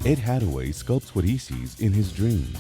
Ed Hathaway sculpts what he sees in his dreams.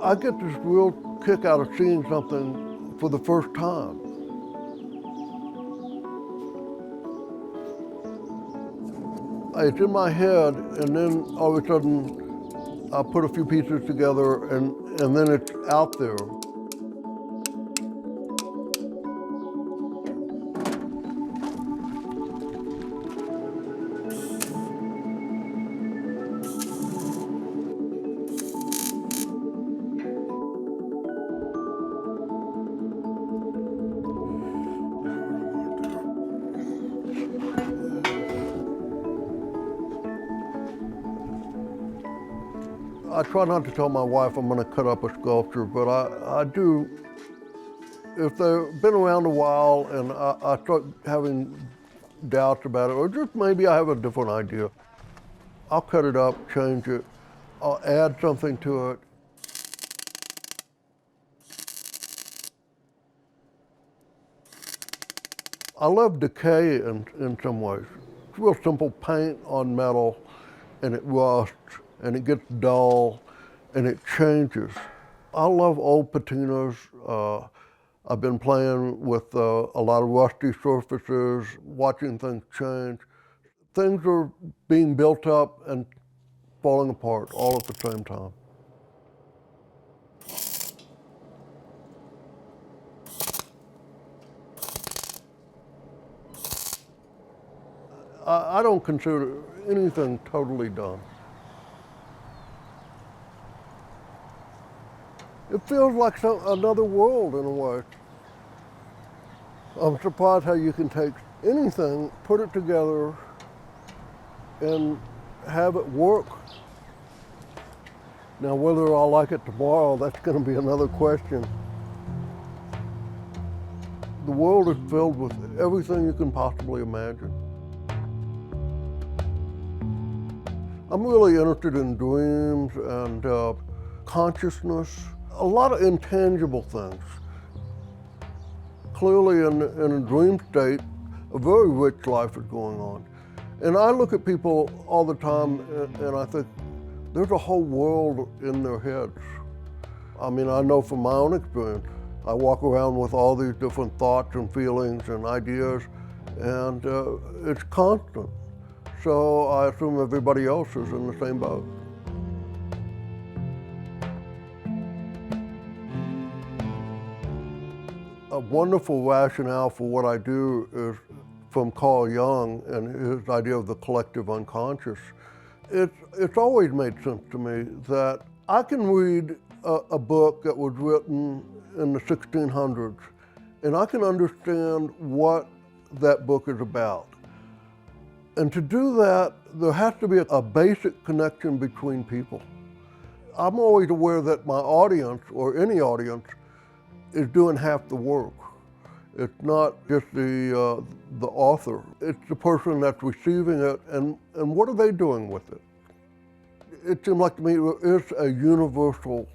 I get this real kick out of seeing something for the first time. It's in my head, and then all of a sudden, I put a few pieces together, and then it's out there. I try not to tell my wife I'm going to cut up a sculpture, but I do. If they've been around a while and I start having doubts about it, or just maybe I have a different idea, I'll cut it up, change it, I'll add something to it. I love decay in some ways. It's real simple paint on metal, and it rusts, and it gets dull, and it changes. I love old patinas. I've been playing with a lot of rusty surfaces, watching things change. Things are being built up and falling apart all at the same time. I don't consider anything totally done. It feels like another world in a way. I'm surprised how you can take anything, put it together, and have it work. Now, whether I'll like it tomorrow, that's going to be another question. The world is filled with everything you can possibly imagine. I'm really interested in dreams and consciousness, a lot of intangible things. Clearly in a dream state, a very rich life is going on. And I look at people all the time and I think, there's a whole world in their heads. I mean, I know from my own experience, I walk around with all these different thoughts and feelings and ideas, and it's constant. So I assume everybody else is in the same boat. A wonderful rationale for what I do is from Carl Jung and his idea of the collective unconscious. It's always made sense to me that I can read a book that was written in the 1600s, and I can understand what that book is about. And to do that, there has to be a basic connection between people. I'm always aware that my audience, or any audience, is doing half the work. It's not just the author. It's the person that's receiving it, and what are they doing with it? It seems like to me there is a universal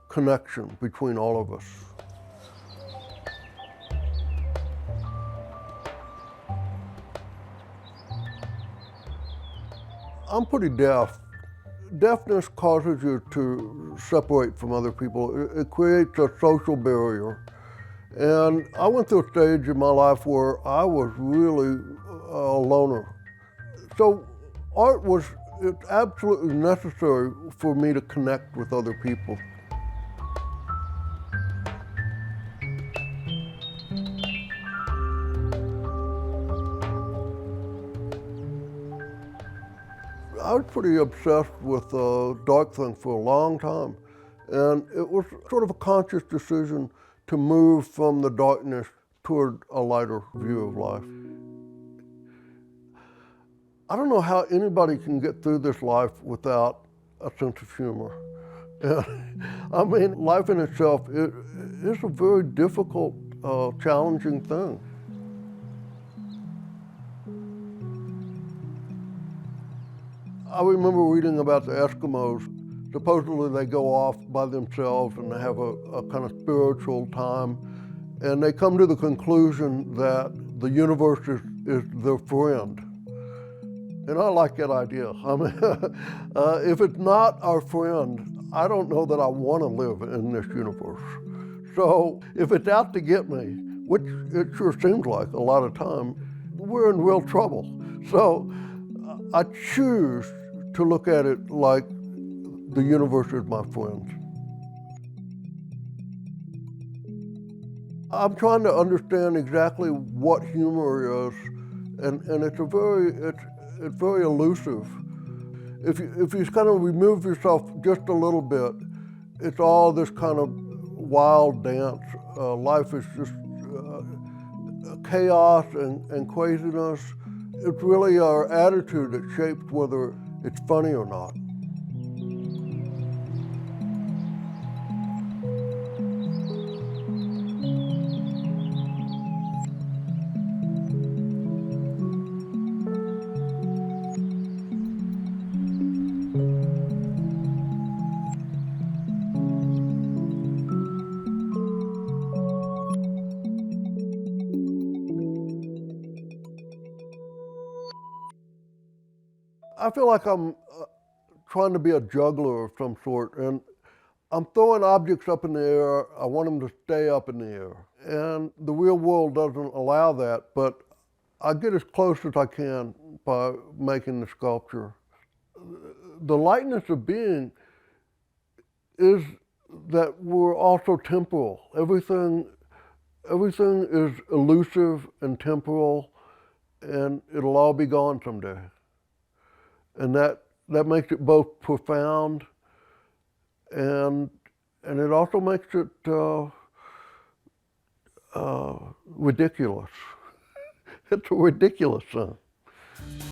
connection between all of us. I'm pretty deaf. Deafness causes you to separate from other people. It creates a social barrier. And I went through a stage in my life where I was really a loner. So art was absolutely necessary for me to connect with other people. I was pretty obsessed with dark things for a long time. And it was sort of a conscious decision to move from the darkness toward a lighter view of life. I don't know how anybody can get through this life without a sense of humor. I mean, life in itself is a very difficult, challenging thing. I remember reading about the Eskimos. Supposedly they go off by themselves and they have a kind of spiritual time, and they come to the conclusion that the universe is their friend. And I like that idea. I mean, if it's not our friend, I don't know that I want to live in this universe. So if it's out to get me, which it sure seems like a lot of time, we're in real trouble. So I choose to look at it like the universe is my friend. I'm trying to understand exactly what humor is, and it's very elusive. If you kind of remove yourself just a little bit, it's all this kind of wild dance. Life is just chaos and craziness. It's really our attitude that shapes whether it's funny or not. I feel like I'm trying to be a juggler of some sort, and I'm throwing objects up in the air. I want them to stay up in the air. And the real world doesn't allow that, but I get as close as I can by making the sculpture. The lightness of being is that we're also temporal. Everything is elusive and temporal, and it'll all be gone someday. And that makes it both profound and it also makes it ridiculous. It's a ridiculous thing.